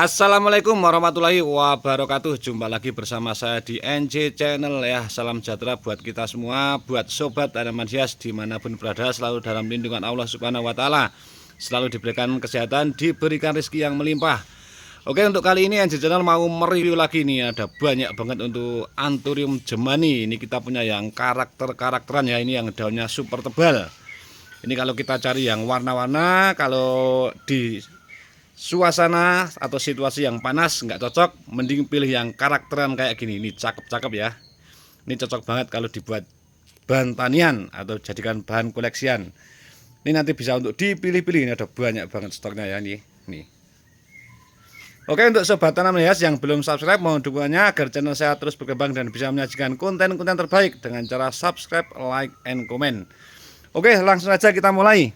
Assalamualaikum warahmatullahi wabarakatuh. Jumpa lagi bersama saya di NJ Channel ya. Salam sejahtera buat kita semua, buat sobat tanaman hias dimanapun berada, selalu dalam lindungan Allah Subhanahu wa Ta'ala, selalu diberikan kesehatan, diberikan rezeki yang melimpah. Oke, untuk kali ini NJ Channel mau mereview lagi nih. Ada banyak banget untuk Anthurium gemani. Ini kita punya yang karakteran ya. Ini yang daunnya super tebal. Ini kalau kita cari yang warna-warna, kalau di suasana atau situasi yang panas nggak cocok, mending pilih yang karakteran kayak gini. Ini cakep-cakep ya. Ini cocok banget kalau dibuat bahan tanian atau jadikan bahan koleksian. Ini nanti bisa untuk dipilih-pilih. Ini ada banyak banget stoknya ya nih. Oke, untuk sobat tanaman hias yang belum subscribe, mohon dukungannya agar channel saya terus berkembang dan bisa menyajikan konten-konten terbaik dengan cara subscribe, like, and comment. Oke, langsung aja kita mulai.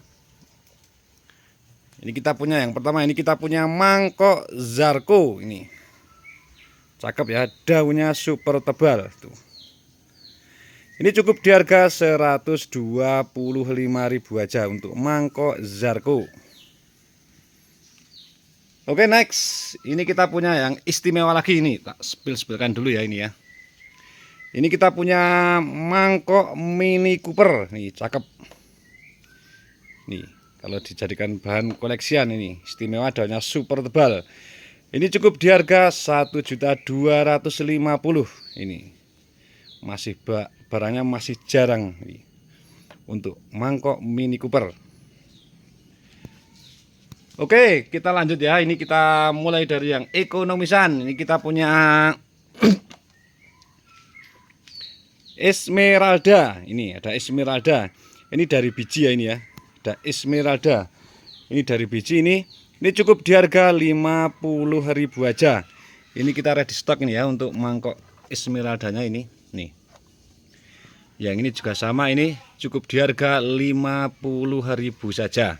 Ini kita punya yang pertama, ini kita punya mangkok Zarko. Ini cakep ya, daunnya super tebal tuh. Ini cukup di harga 125.000 aja untuk mangkok Zarko. Oke, next, ini kita punya yang istimewa lagi. Ini tak spill-spillkan dulu ya ini ya. Ini kita punya mangkok Mini Cooper. Nih cakep. Nih, kalau dijadikan bahan koleksian ini istimewa, daunnya super tebal. Ini cukup di harga 1.250.000. Ini masih barangnya masih jarang nih, untuk mangkok Mini Cooper. Oke, kita lanjut ya. Ini kita mulai dari yang ekonomisan. Ini kita punya Esmeralda. Ini ada Esmeralda. Ini dari biji ya ini ya. Ada Esmeralda. Ini dari biji ini. Ini cukup di harga 50.000 aja. Ini kita ready stock ini ya untuk mangkok Esmeraldanya ini. Nih. Yang ini juga sama, ini cukup di harga 50.000 saja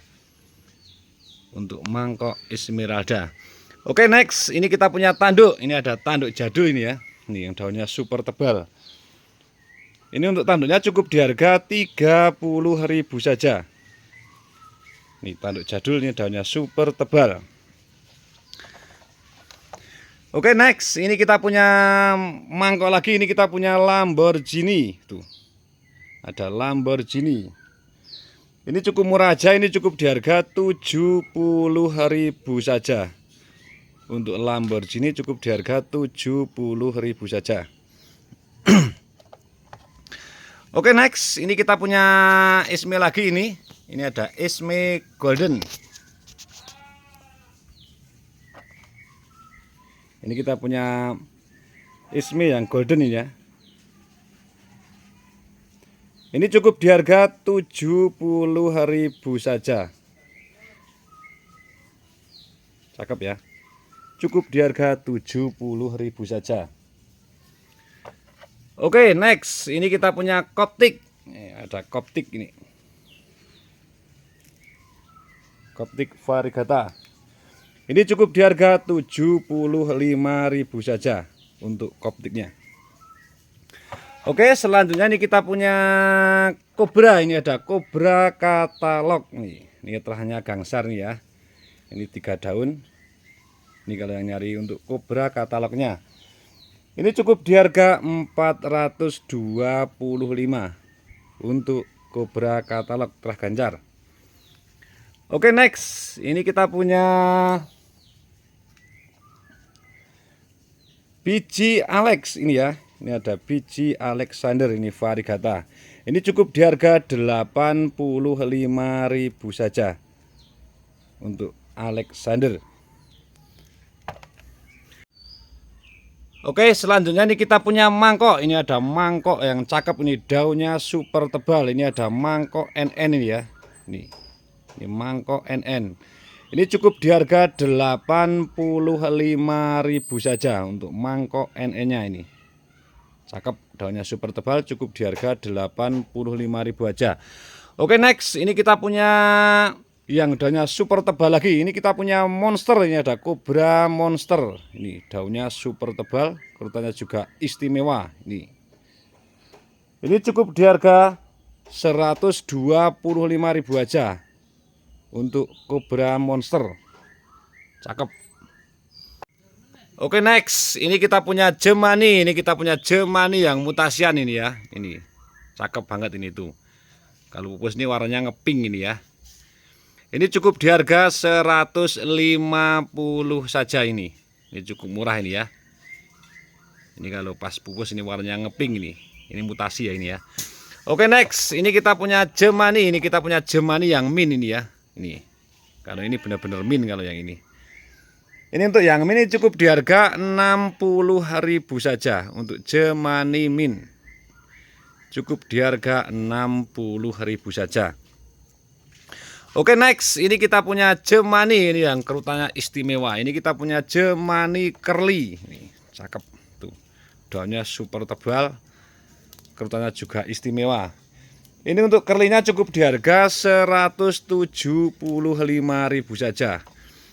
untuk mangkok Esmeralda. Oke, next, ini kita punya tanduk. Ini ada tanduk jadul ini ya. Ini yang daunnya super tebal. Ini untuk tanduknya cukup di harga 30.000 saja. Ini tanduk jadul, ini daunnya super tebal. Oke, next, ini kita punya mangkok lagi. Ini kita punya Lamborghini. Tuh, ada Lamborghini. Ini cukup murah aja, ini cukup di harga 70.000 saja. Untuk Lamborghini cukup di harga 70.000 saja. Oke, next, ini kita punya Esme lagi ini. Ini ada Esme Golden. Ini kita punya Esme yang golden ini ya. Ini cukup di harga 70.000 saja. Cakep ya. Cukup di harga 70.000 saja. Oke, next, ini kita punya Koptik. Ada Koptik ini. Koptik variegata. Ini cukup di harga 75.000 saja untuk Koptiknya. Oke, selanjutnya ini kita punya kobra. Ini ada kobra katalog nih. Ini telahnya gangsar nih ya. Ini 3 daun. Ini kalau yang nyari untuk kobra katalognya. Ini cukup di harga 425 untuk kobra katalog telah gancar. Oke, next, ini kita punya biji Alex ini ya. Ini ada biji Alexander, ini variegata. Ini cukup di harga 85.000 saja untuk Alexander. Oke, selanjutnya ini kita punya mangkok. Ini ada mangkok yang cakep ini, daunnya super tebal. Ini ada mangkok NN ini ya. Ini mangkok NN. Ini cukup di harga 85.000 saja untuk mangkok NN-nya ini. Cakep, daunnya super tebal, cukup di harga 85.000 aja. Oke, next, ini kita punya yang daunnya super tebal lagi. Ini kita punya monster, ini ada kobra monster. Ini daunnya super tebal, kerutannya juga istimewa. Ini cukup di harga 125.000 aja untuk kobra monster. Cakep. Oke, next. Ini kita punya Jemani. Ini kita punya Jemani yang mutasian ini ya. Ini cakep banget ini tuh. Kalau pupus ini warnanya ngepink ini ya. Ini cukup di harga 150 saja ini. Ini cukup murah ini ya. Ini kalau pas pupus ini warnanya ngepink ini. Ini mutasi ya ini ya. Oke, next. Ini kita punya Jemani. Ini kita punya Jemani yang min ini ya. Ini. Kalau ini benar-benar min kalau yang ini. Ini untuk yang min ini cukup di harga 60.000 saja untuk Jemani min. Cukup di harga 60.000 saja. Oke, next. Ini kita punya Jemani ini yang kerutannya istimewa. Ini kita punya Jemani curly. Ini cakep tuh. Daunnya super tebal. Kerutannya juga istimewa. Ini untuk curly-nya cukup di harga 175.000 saja.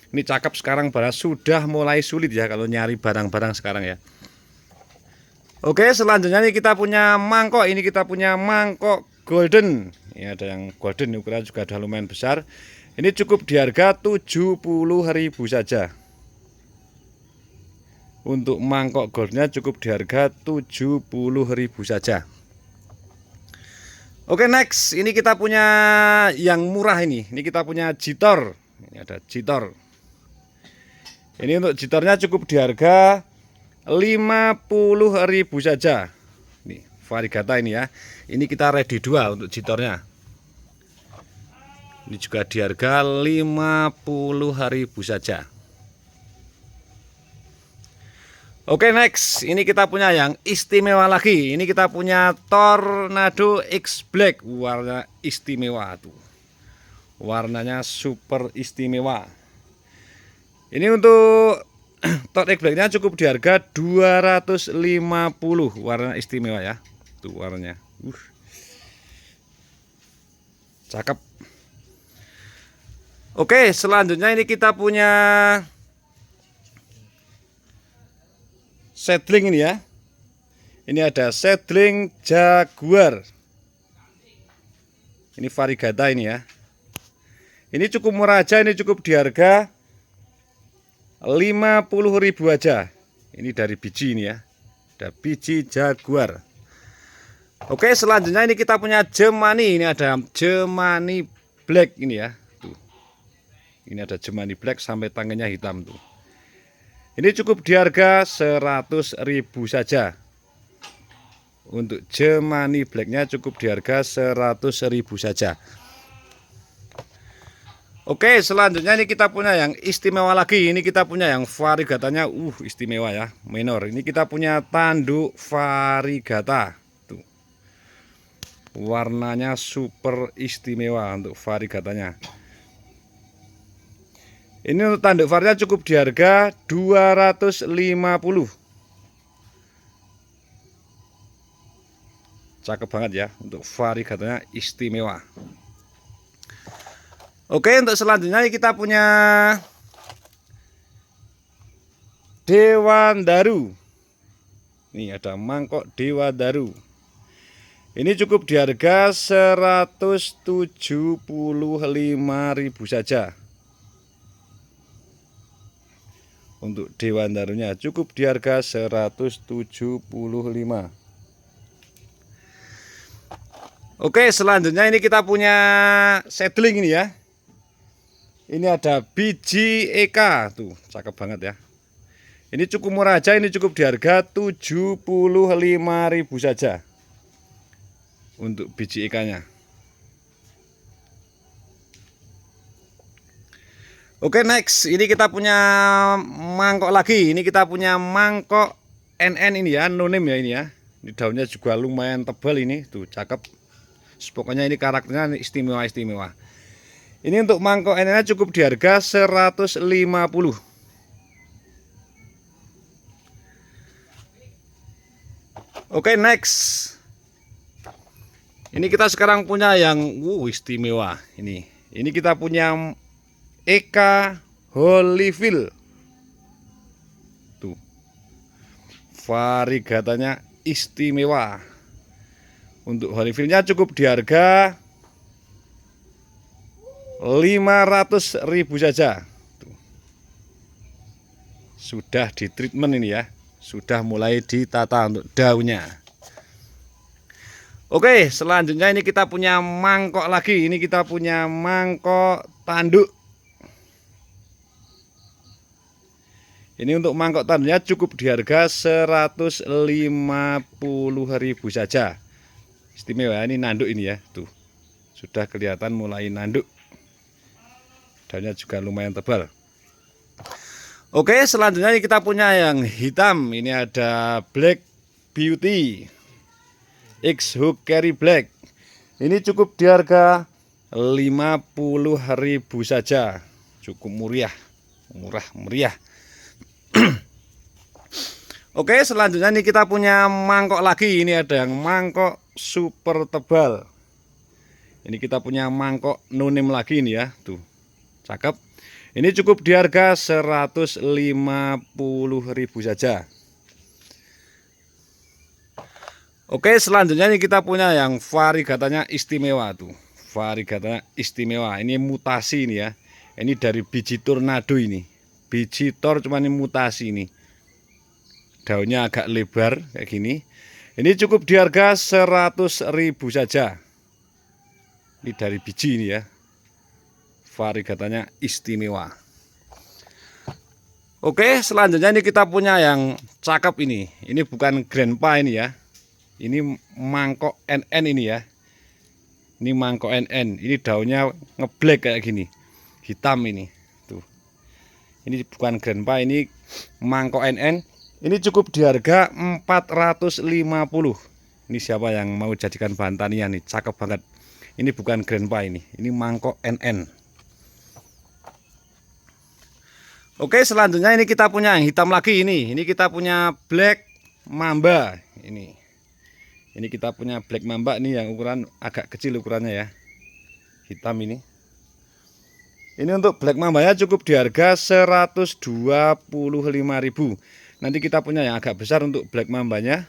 Ini cakep sekarang barang sudah mulai sulit ya kalau nyari barang-barang sekarang ya. Oke, selanjutnya ini kita punya mangkok. Ini kita punya mangkok golden. Ini ada yang golden, ukuran juga udah lumayan besar. Ini cukup di harga 70.000 saja. Untuk mangkok goldennya cukup di harga 70.000 saja. Oke, next. Ini kita punya yang murah ini. Ini kita punya jitor. Ini ada jitor. Ini untuk jitornya cukup di harga 50.000 saja. Ini varigata ini ya. Ini kita ready 2 untuk jitornya. Ini juga di harga 50.000 saja. Oke, next. Ini kita punya yang istimewa lagi. Ini kita punya Tornado X Black. Warna istimewa tuh. Warnanya super istimewa. Ini untuk Tornado X Blacknya cukup di harga 250. Warna istimewa ya. Tuh warnanya. Cakep. Oke, selanjutnya ini kita punya seedling ini ya. Ini ada seedling Jaguar. Ini varigata ini ya. Ini cukup murah aja, ini cukup di harga 50.000 aja. Ini dari biji ini ya. Ada biji Jaguar. Oke, selanjutnya ini kita punya Jemani. Ini ada Jemani Black ini ya. Tuh. Ini ada Jemani Black sampai tangannya hitam tuh. Ini cukup di harga 100.000 saja. Untuk Jemani Blacknya cukup di harga 100.000 saja. Oke, selanjutnya ini kita punya yang istimewa lagi. Ini kita punya yang varigatanya istimewa ya, minor. Ini kita punya tanduk varigata. Tuh. Warnanya super istimewa untuk varigatanya. Ini untuk tanduk varnya cukup di harga 250. Cakep banget ya, untuk varigatanya istimewa. Oke, untuk selanjutnya kita punya Dewandaru. Ini ada mangkok Dewandaru. Ini cukup di harga 175.000 saja. Untuk Dewandarunya cukup di harga 175. Oke, selanjutnya ini kita punya seedling ini ya. Ini ada biji Eka tuh, cakep banget ya. Ini cukup murah aja, ini cukup di harga 75.000 saja. Untuk biji Ekanya. Oke, next. Ini kita punya mangkok lagi. Ini kita punya mangkok NN ini ya, no name ya ini ya. Ini daunnya juga lumayan tebal ini, tuh cakep. Pokoknya ini karakternya istimewa-istimewa. Ini untuk mangkok NN cukup di harga 150. Oke, next. Ini kita sekarang punya yang istimewa ini. Ini kita punya Eka Holyfield. Tuh. Varigatanya istimewa. Untuk Holyfieldnya cukup di harga 500.000 saja. Tuh. sudah di treatment ini ya, sudah mulai ditata untuk daunnya. Oke, selanjutnya ini kita punya mangkok lagi. Ini kita punya mangkok tanduk. Ini untuk mangkok tanduknya cukup di harga 150.000 saja. Istimewa, ini nanduk ini ya, tuh. Sudah kelihatan mulai nanduk. Daunnya juga lumayan tebal. Oke, selanjutnya ini kita punya yang hitam. Ini ada Black Beauty X Hook Carry Black. Ini cukup di harga 50.000 saja. Cukup murah meriah. Oke, selanjutnya ini kita punya mangkok lagi. Ini ada yang mangkok super tebal. Ini kita punya mangkok no-name lagi ini ya, tuh. Cakep. Ini cukup di harga 150.000 saja. Oke, selanjutnya ini kita punya yang variegatanya istimewa tuh. Variegatanya istimewa. Ini mutasi ini ya. Ini dari biji tornado ini. Biji tor cuman ini mutasi ini. Daunnya agak lebar kayak gini. Ini cukup di harga 100.000 saja. Ini dari biji ini ya. Variegatanya istimewa. Oke, selanjutnya ini kita punya yang cakep ini. Ini bukan grandpa ini ya. Ini mangkok NN ini ya. Ini mangkok NN. Ini daunnya ngeblek kayak gini. Hitam ini. Tuh. Ini bukan grandpa, ini mangkok NN. Ini cukup di harga 450. Ini siapa yang mau jadikan bahan tanian nih? Cakep banget. Ini bukan grandpa ini. Ini mangkok NN. Oke, selanjutnya ini kita punya yang hitam lagi ini. Ini kita punya Black Mamba ini. Ini kita punya Black Mamba nih yang ukuran agak kecil ukurannya ya. Hitam ini. Ini untuk Black Mambanya cukup di harga 125.000. Nanti kita punya yang agak besar untuk Black Mambanya.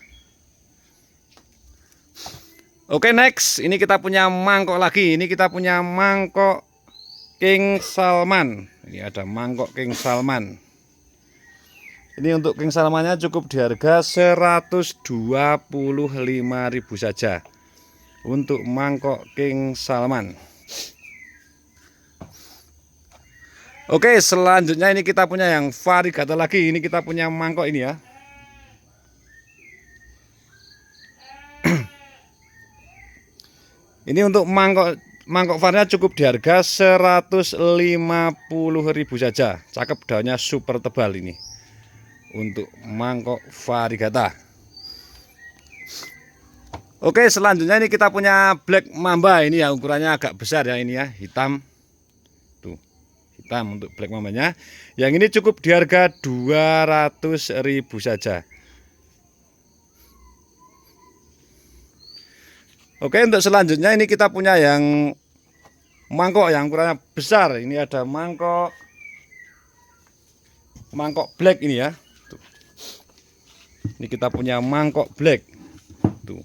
Oke, next. Ini kita punya mangkok lagi. Ini kita punya mangkok King Salman. Ini ada mangkok King Salman. Ini untuk King Salmannya cukup di harga 125.000 saja. Untuk mangkok King Salman. Oke, selanjutnya ini kita punya yang variegata lagi. Ini kita punya mangkok ini ya. Ini untuk mangkok varnya cukup di harga 150.000 saja. Cakep, daunnya super tebal ini. Untuk mangkok variegata. Oke, selanjutnya ini kita punya Black Mamba. Ini ya ukurannya agak besar ya, ini ya, hitam. Tuh, hitam untuk Black Mambanya. Yang ini cukup di harga 200.000 saja. Oke, untuk selanjutnya ini kita punya yang mangkok yang ukurannya besar. Ini ada mangkok black ini ya. Tuh. Ini kita punya mangkok black. Tuh.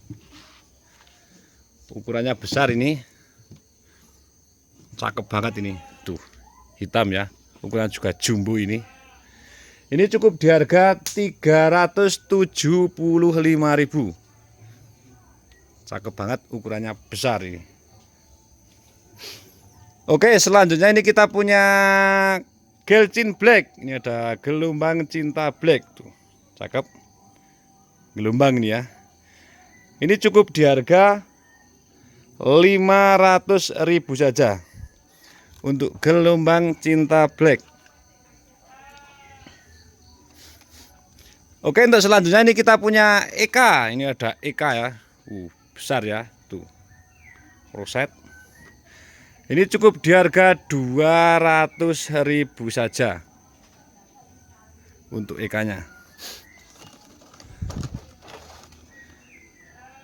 Ukurannya besar ini. Cakep banget ini. Tuh, hitam ya. Ukuran juga jumbo ini. Ini cukup di harga 375.000. Cakep banget, ukurannya besar ini. Oke, selanjutnya ini kita punya Gelcin Black. Ini ada gelombang cinta black tuh. Cakep. Gelombang ini ya. Ini cukup di harga 500.000 saja. Untuk gelombang cinta black. Oke, untuk selanjutnya ini kita punya Eka. Ini ada Eka ya. Besar ya, tuh. Roset. Ini cukup di harga 200.000 saja. Untuk Ekanya.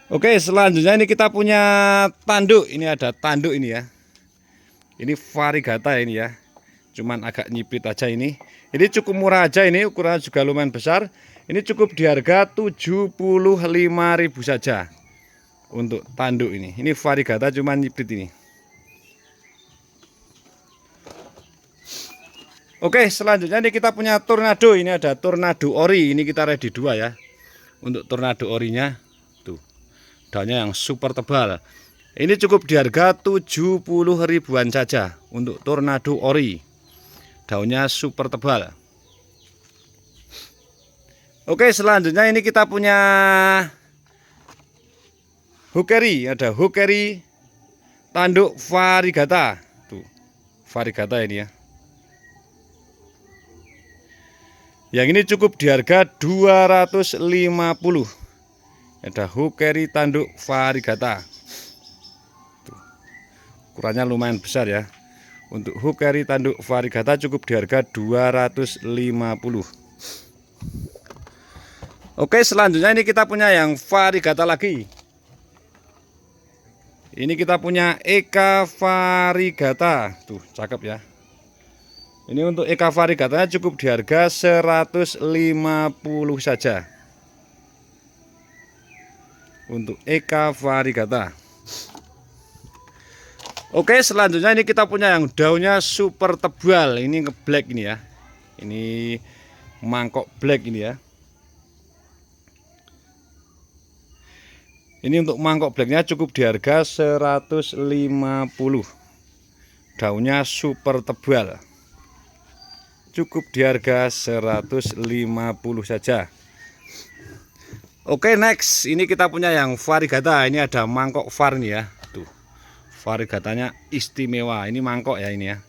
Oke, selanjutnya ini kita punya tanduk. Ini ada tanduk ini ya. Ini variegata ini ya. Cuman agak nyipit aja ini. Ini cukup murah aja ini, ukurannya juga lumayan besar. Ini cukup di harga 75.000 saja. Untuk tanduk ini. Ini variegata cuman nyipit ini. Oke, selanjutnya ini kita punya tornado. Ini ada tornado ori. Ini kita ready 2 ya. Untuk tornado orinya tuh. Daunnya yang super tebal. Ini cukup di harga 70 ribuan saja untuk tornado ori. Daunnya super tebal. Oke, selanjutnya ini kita punya Hukeri. Ada Hukeri tanduk variegata. Tuh, variegata ini ya. Yang ini cukup di harga 250. Ada Hukeri tanduk variegata. Ukurannya lumayan besar ya. Untuk Hukeri tanduk variegata cukup di harga 250. Oke, selanjutnya ini kita punya yang variegata lagi. Ini kita punya Eka variegata. Tuh, cakep ya. Ini untuk Eka variegatanya cukup di harga 150 saja. Untuk Eka variegata. Oke, selanjutnya ini kita punya yang daunnya super tebal. Ini ngeblack ini ya. Ini mangkok black ini ya. Ini untuk mangkok blacknya cukup di harga 150. Daunnya super tebal. Cukup di harga 150 saja. Oke, next ini kita punya yang variegata. Ini ada mangkok var nih ya. Tuh, variegatanya istimewa. Ini mangkok ya ini ya.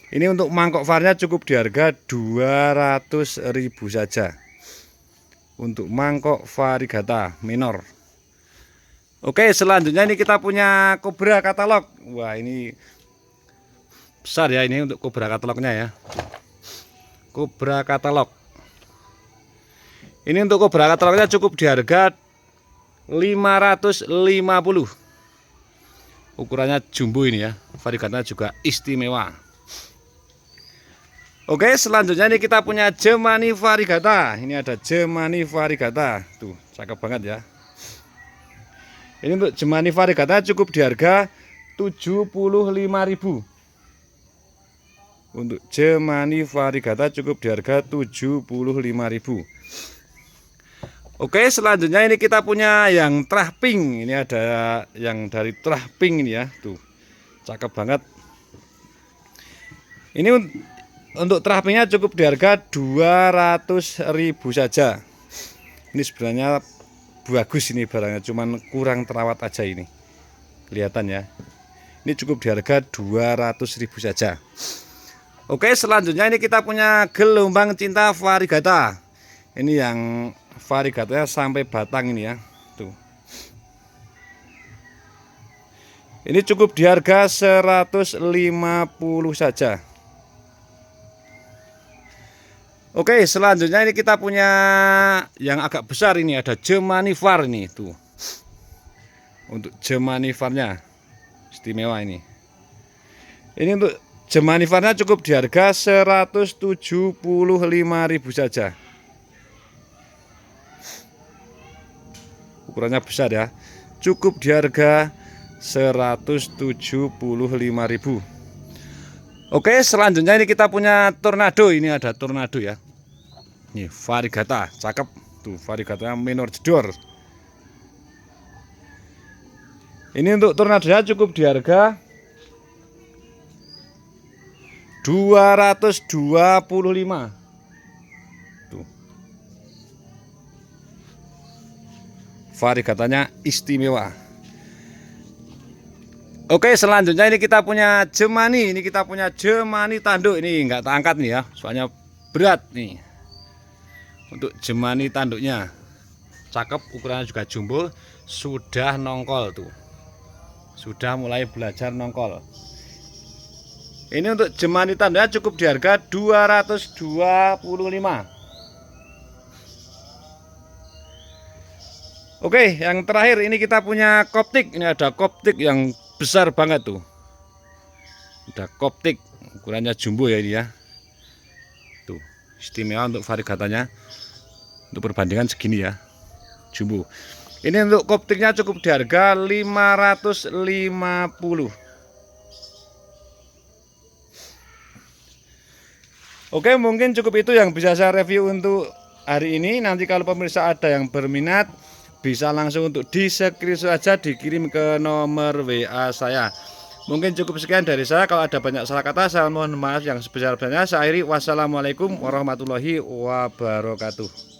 Ini untuk mangkok varnya cukup di harga 200 ribu saja. Untuk mangkok variegata minor. Oke, selanjutnya ini kita punya kobra katalog. Wah, ini besar ya ini untuk kobra katalognya ya. Kobra katalog. Ini untuk kobra katalognya cukup di harga 550. Ukurannya jumbo ini ya. Variegatanya juga istimewa. Oke, selanjutnya ini kita punya Jemani variegata. Ini ada Jemani variegata. Tuh, cakep banget ya. Ini untuk Jemani variegata cukup di harga 75.000. Untuk Jemani variegata cukup di harga 75.000. Oke, selanjutnya ini kita punya yang trah pink. Ini ada yang dari trah pink ini ya. Tuh, cakep banget. Ini untuk trah pinknya cukup di harga 200.000 saja. Ini sebenarnya bagus ini barangnya, cuman kurang terawat aja ini. Kelihatan ya. Ini cukup di harga 200.000 saja. Oke, selanjutnya ini kita punya gelombang cinta variegata. Ini yang variegatanya sampai batang ini ya. Tuh. Ini cukup di harga 150 saja. Oke, selanjutnya ini kita punya yang agak besar ini, ada Jemani var ini tuh. Untuk Jemani varnya istimewa ini. Ini untuk Jemani varnya cukup di harga 175.000 saja. Ukurannya besar ya. Cukup di harga 175.000. Oke, selanjutnya ini kita punya tornado. Ini ada tornado ya. Ini variegata, cakep. Tuh, variegata minor jedor. Ini untuk tornadonya cukup di harga 225. Tuh. Variegatanya istimewa. Oke, selanjutnya ini kita punya Jemani. Ini kita punya Jemani tanduk. Ini enggak tak angkat nih ya, soalnya berat nih. Untuk Jemani tanduknya cakep, ukurannya juga jumbo. Sudah nongkol tuh. Sudah mulai belajar nongkol. Ini untuk Jemani tanduknya cukup di harga 225. Oke, yang terakhir ini kita punya koptik. Ini ada koptik yang besar banget tuh. Ada koptik, ukurannya jumbo ya ini ya. Tuh, istimewa untuk variegatanya. Untuk perbandingan segini ya. Jumbo. Ini untuk koptiknya cukup di harga 550. Oke, mungkin cukup itu yang bisa saya review untuk hari ini. Nanti kalau pemirsa ada yang berminat, bisa langsung untuk di screenshot saja, dikirim ke nomor WA saya. Mungkin cukup sekian dari saya. Kalau ada banyak salah kata, saya mohon maaf yang sebesar-besarnya. Saya akhiri, wassalamualaikum warahmatullahi wabarakatuh.